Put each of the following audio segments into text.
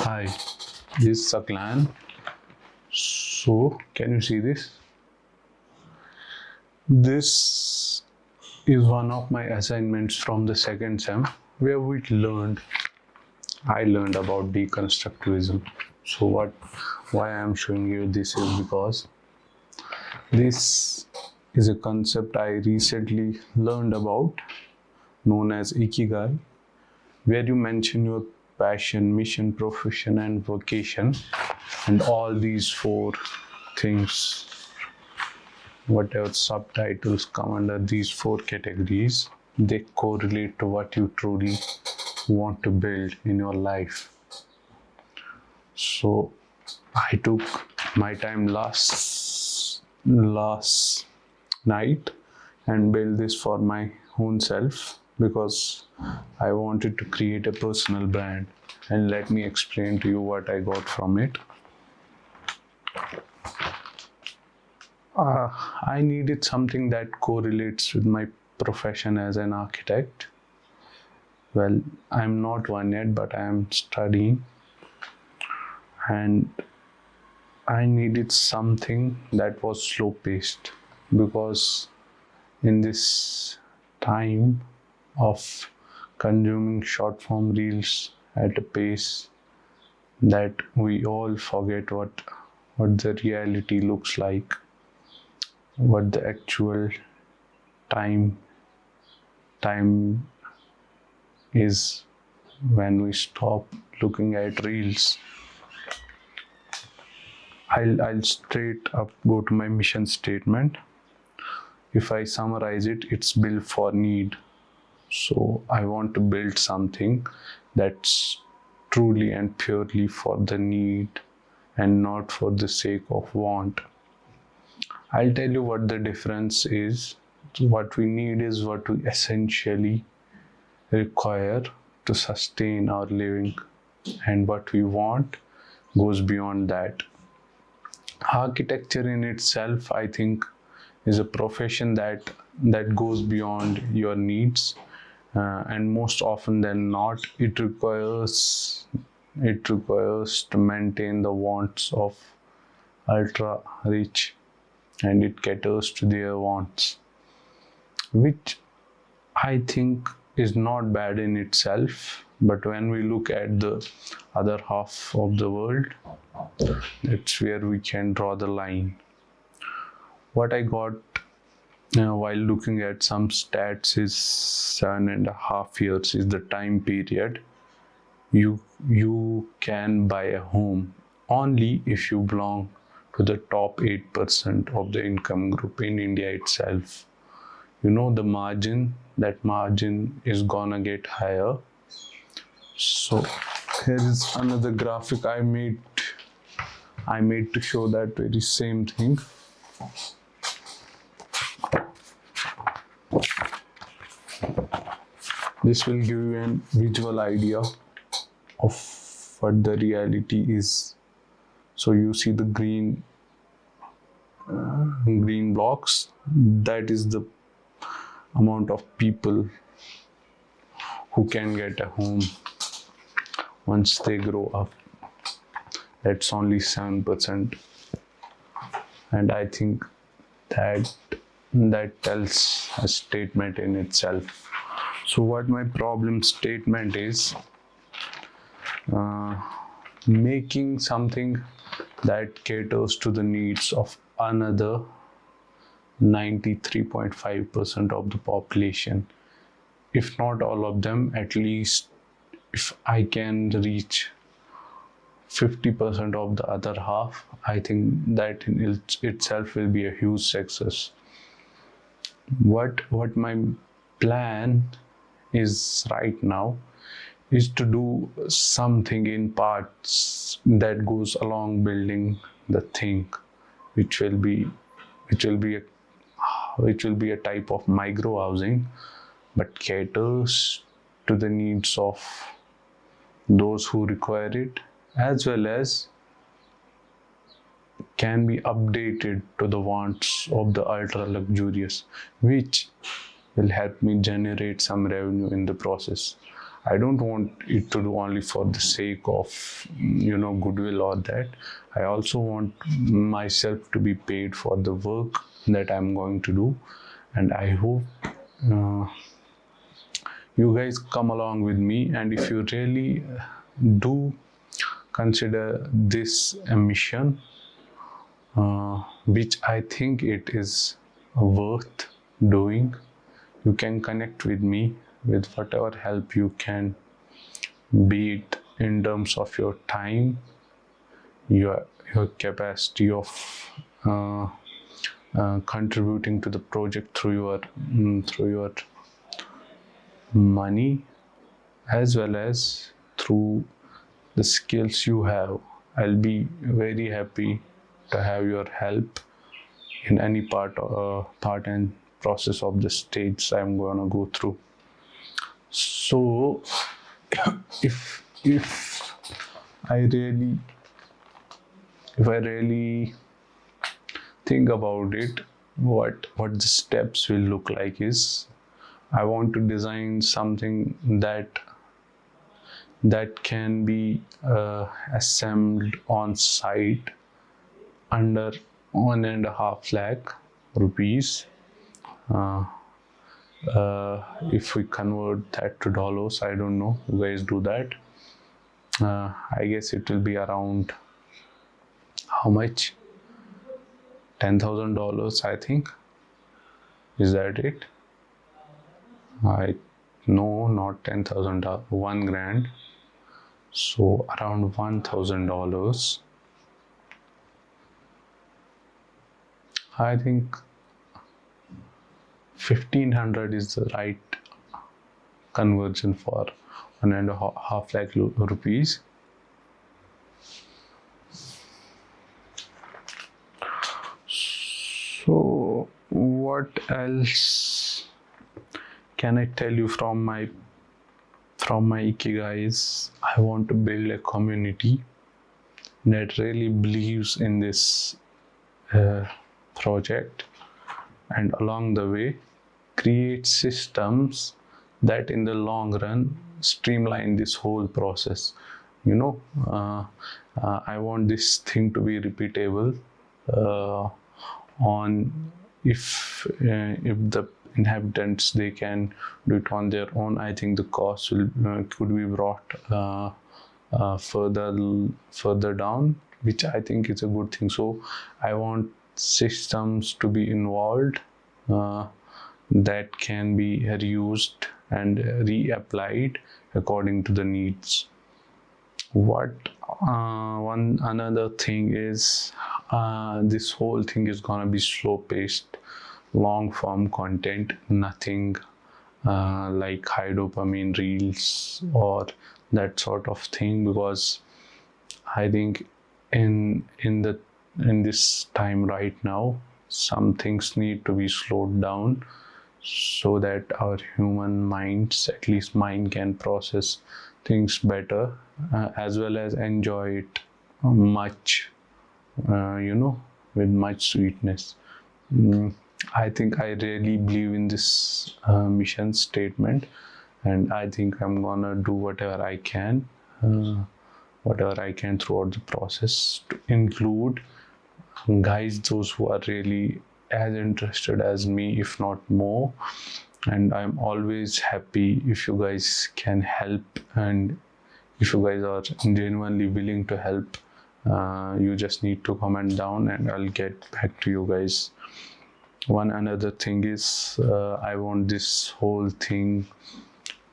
Hi, this is Saklan. So, can you see this? This is one of my assignments from the second sem where I learned about deconstructivism. So, why I am showing you this is because this is a concept I recently learned about known as Ikigai, where you mention your passion, mission, profession, and vocation, and all these four things, whatever subtitles come under these four categories, they correlate to what you truly want to build in your life. So I took my time last night and built this for my own self because I wanted to create a personal brand, and let me explain to you what I got from it. I needed something that correlates with my profession as an architect. Well, I'm not one yet, but I am studying, and I needed something that was slow paced because in this time of consuming short form reels at a pace that we all forget what the reality looks like, what the actual time is when we stop looking at reels. I'll straight up go to my mission statement. If I summarize it, it's built for need. So I want to build something that's truly and purely for the need and not for the sake of want. I'll tell you what the difference is. What we need is what we essentially require to sustain our living, and what we want goes beyond that. Architecture in itself, I think, is a profession that goes beyond your needs, and most often than not, it requires to maintain the wants of ultra rich, and it caters to their wants, which I think is not bad in itself. But when we look at the other half of the world, that's where we can draw the line. What I got while looking at some stats is 7.5 years is the time period you can buy a home only if you belong to the top 8% of the income group in India itself. You know the margin, that margin is gonna get higher. So here is another graphic I made to show that very same thing. This will give you a visual idea of what the reality is. So you see the green blocks, that is the amount of people who can get a home once they grow up. That's only 7%, and I think that tells a statement in itself. So what my problem statement is, making something that caters to the needs of another 93.5% of the population. If not all of them, at least if I can reach 50% of the other half, I think that in itself will be a huge success. What my plan is right now is to do something in parts that goes along building the thing, which will be a type of micro housing, but caters to the needs of those who require it, as well as can be updated to the wants of the ultra luxurious, which will help me generate some revenue in the process. I don't want it to do only for the sake of goodwill or that. I also want myself to be paid for the work that I'm going to do, and I hope you guys come along with me. And if you really do consider this a mission, which I think it is worth doing, you can connect with me with whatever help you can, be it in terms of your time, your capacity of contributing to the project through your money, as well as through the skills you have. I'll be very happy to have your help in any part and process of the stage I'm gonna go through. So if I really think about it, what the steps will look like is, I want to design something that can be assembled on site under 1.5 lakh rupees. If we convert that to dollars, I don't know, you guys do that. I guess it will be around, how much? $10,000, I think. Is that it? No, not $10,000, $1,000. So around $1,000. I think 1,500 is the right conversion for 1.5 lakh rupees. So what else can I tell you from my ikigai is, I want to build a community that really believes in this project, and along the way create systems that in the long run streamline this whole process. I want this thing to be repeatable. On if the inhabitants, they can do it on their own, I think the cost will could be brought further down, which I think is a good thing. So I want systems to be involved that can be reused and reapplied according to the needs. Another thing is, this whole thing is gonna be slow paced, long form content, nothing like high dopamine reels or that sort of thing, because I think in this time right now, some things need to be slowed down so that our human minds, at least mine, can process things better, as well as enjoy it much, with much sweetness. I think I really believe in this mission statement, and I think I'm gonna do whatever I can throughout the process to include guys, those who are really as interested as me, if not more. And I'm always happy if you guys can help, and if you guys are genuinely willing to help, you just need to comment down and I'll get back to you guys. Another thing is, I want this whole thing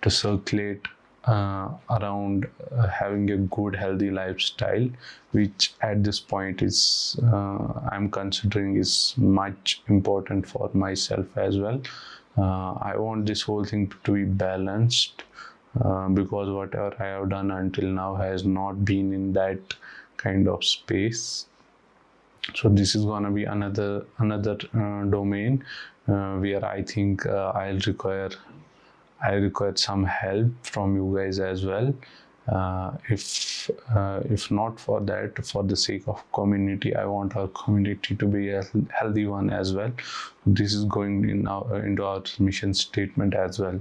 to circulate around having a good healthy lifestyle, which at this point is I'm considering is much important for myself as well. I want this whole thing to be balanced, because whatever I have done until now has not been in that kind of space. So this is gonna be another domain where I think I require some help from you guys as well. If not for that, for the sake of community, I want our community to be a healthy one as well. This is going into our mission statement as well.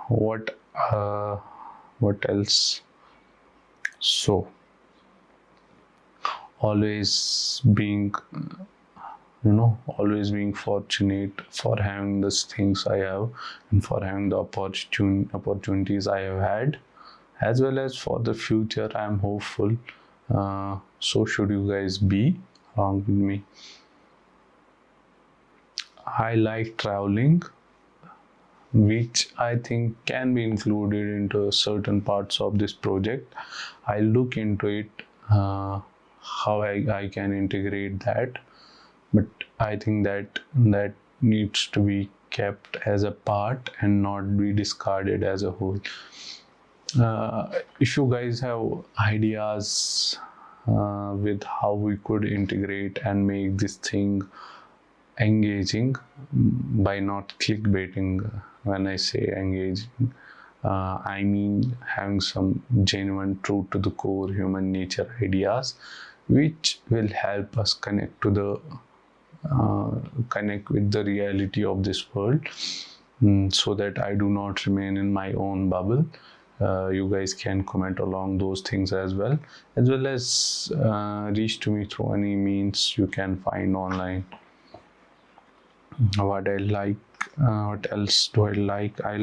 what what else? So always being, always being fortunate for having these things I have, and for having the opportunities I have had, as well as for the future. I am hopeful. So should you guys be along with me. I like traveling, which I think can be included into certain parts of this project. I look into it, how I can integrate that, but I think that needs to be kept as a part and not be discarded as a whole. If you guys have ideas with how we could integrate and make this thing engaging, by not clickbaiting, when I say engaging, I mean having some genuine, true to the core human nature ideas, which will help us connect with the reality of this world, so that I do not remain in my own bubble. You guys can comment along those things as well as reach to me through any means you can find online. What I like, what else do I like? I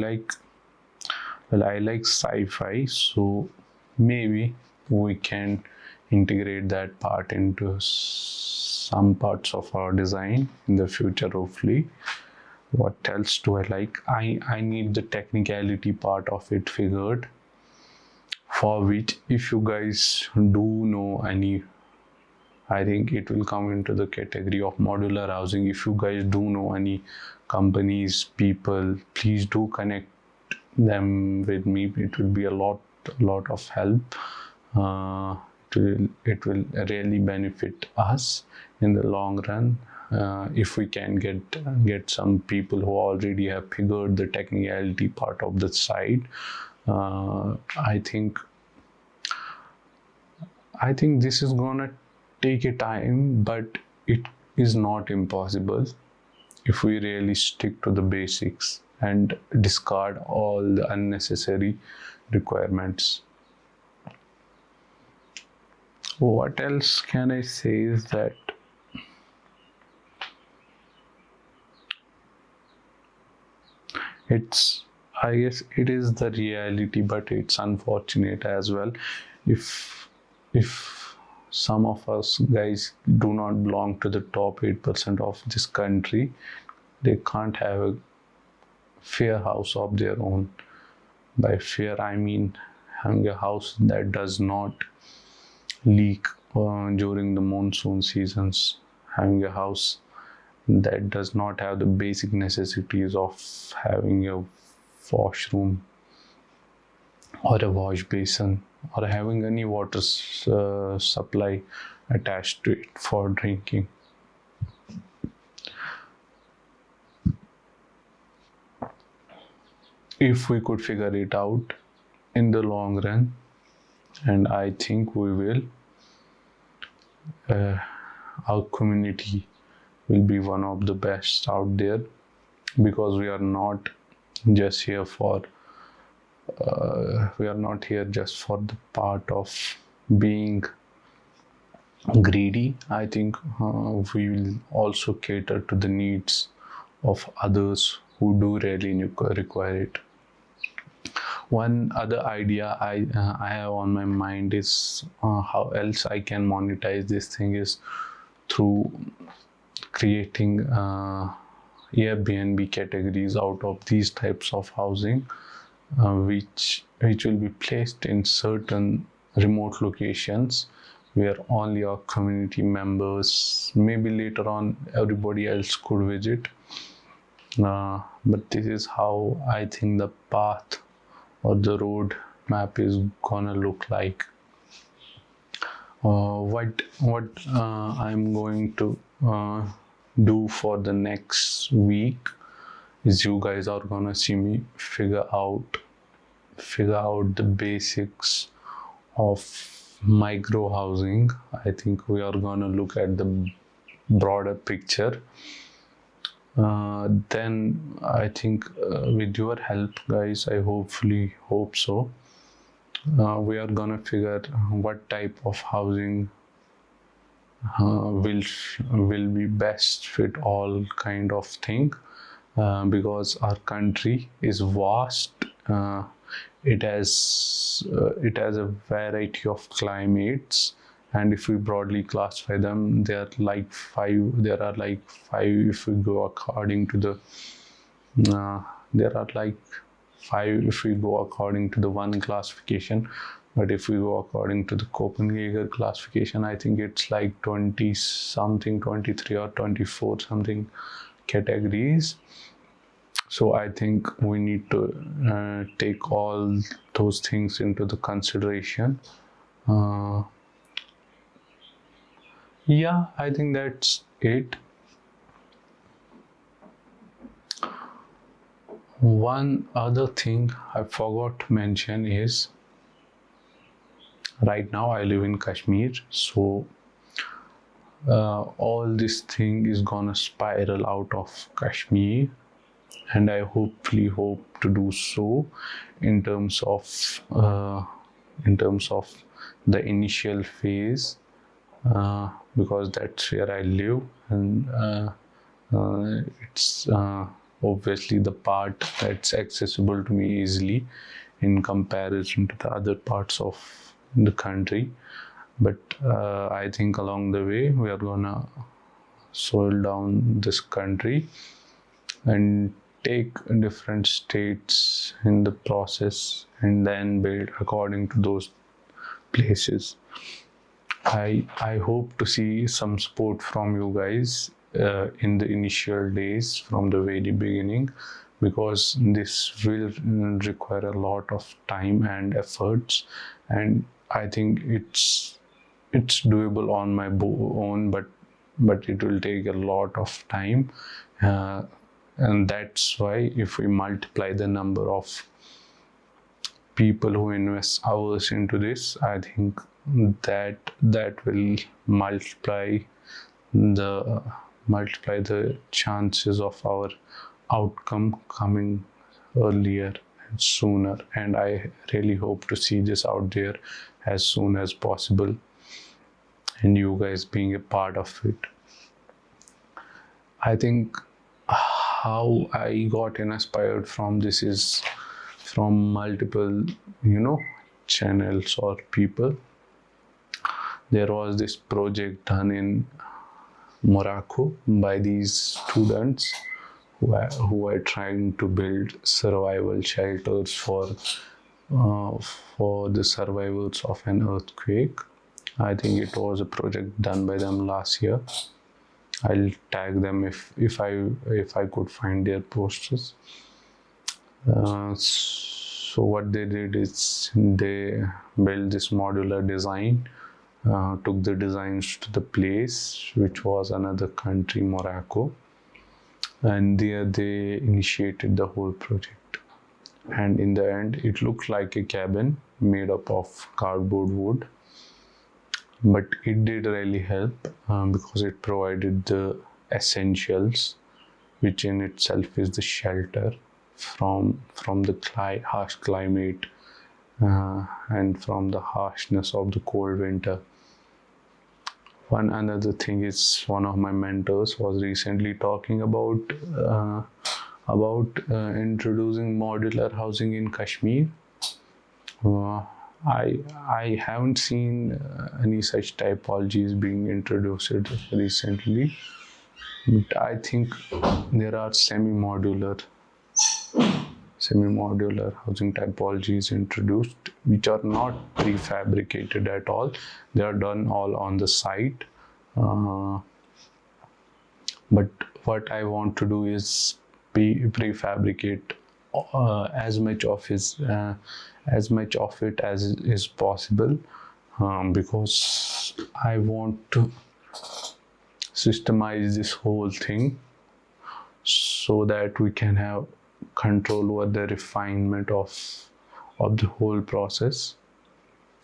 like sci-fi, so maybe we can integrate that part into some parts of our design in the future, hopefully. What else do I like? I need the technicality part of it figured, for which, if you guys do know any, I think it will come into the category of modular housing. If you guys do know any companies, people, please do connect them with me. It will be a lot of help. It will really benefit us in the long run. If we can get some people who already have figured the technicality part of the site, I think this is gonna take a time, but it is not impossible if we really stick to the basics and discard all the unnecessary requirements. What else can I say is that I guess it is the reality, but it's unfortunate as well. If some of us guys do not belong to the top 8% of this country, they can't have a fair house of their own. By fair, I mean having a house that does not leak during the monsoon seasons, having a house that does not have the basic necessities of having a washroom or a wash basin, or having any water supply attached to it for drinking. If we could figure it out in the long run, and I think we will, our community will be one of the best out there, because we are not just here for just for the part of being greedy. I think we will also cater to the needs of others who do really require it. One other idea I have on my mind is how else I can monetize this thing is through creating Airbnb categories out of these types of housing, which will be placed in certain remote locations where only our community members, maybe later on everybody else, could visit. But this is how I think the path or the road map is gonna look like. What I'm going to do for the next week is you guys are gonna see me figure out the basics of micro housing. I think we are gonna look at the broader picture, Then I think with your help, guys, I hopefully hope so. We are gonna figure what type of housing will be best fit all kind of thing, because our country is vast. It has a variety of climates, and if we broadly classify them, there are like five if we go according to the there are like five if we go according to the one classification. But if we go according to the Copenhagen classification, I think it's like 20 something, 23 or 24 something categories. So I think we need to take all those things into the consideration. Yeah, I think that's it. One other thing I forgot to mention is, right now I live in Kashmir, so all this thing is gonna spiral out of Kashmir, and I hopefully hope to do so in terms of the initial phase, because that's where I live, and it's obviously the part that's accessible to me easily in comparison to the other parts of the country. But I think along the way we are gonna slow down this country and take different states in the process, and then build according to those places. I hope to see some support from you guys in the initial days from the very beginning, because this will require a lot of time and efforts, and I think it's doable on my own, but it will take a lot of time, and that's why if we multiply the number of people who invest hours into this, I think that will multiply the chances of our outcome coming earlier and sooner. And I really hope to see this out there as soon as possible, and you guys being a part of it. I think how I got inspired from this is from multiple, channels or people. There was this project done in Morocco by these students who are trying to build survival shelters for the survivors of an earthquake. I think it was a project done by them last year. I'll tag them if I could find their posters. So what they did is they built this modular design, took the designs to the place, which was another country, Morocco, and there they initiated the whole project. And in the end, it looked like a cabin made up of cardboard wood, but it did really help because it provided the essentials, which in itself is the shelter from the harsh climate and from the harshness of the cold winter. One another thing is, one of my mentors was recently talking about introducing modular housing in Kashmir. I haven't seen any such typologies being introduced recently, but I think there are semi-modular housing typologies introduced, which are not prefabricated at all. They are done all on the site. But what I want to do is prefabricate as much of it as is possible, because I want to systemize this whole thing so that we can have control over the refinement of the whole process,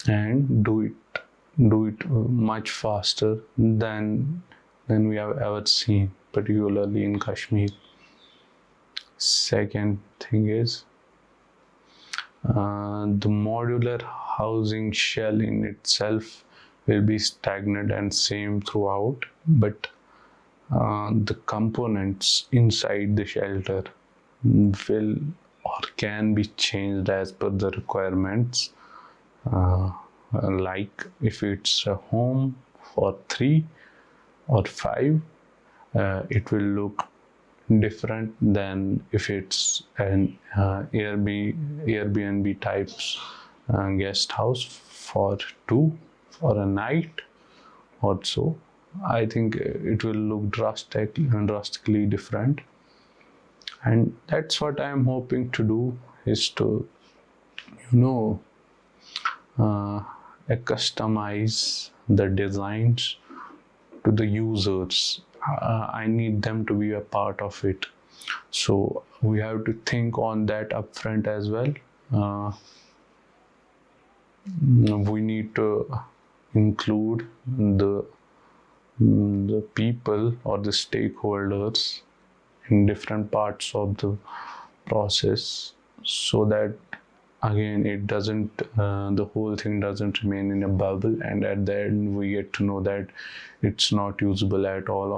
and do it much faster than we have ever seen particularly in Kashmir. Second thing is the modular housing shell in itself will be stagnant and same throughout, but the components inside the shelter will or can be changed as per the requirements. Like if it's a home for 3 or 5, it will look different than if it's an Airbnb types guest house for 2 for a night or so. I think it will look drastically different, and that's what I'm hoping to do, is to customize the designs to the users. I need them to be a part of it, so we have to think on that upfront as well. We need to include the people or the stakeholders in different parts of the process, so that again it doesn't the whole thing doesn't remain in a bubble, and at the end we get to know that it's not usable at all.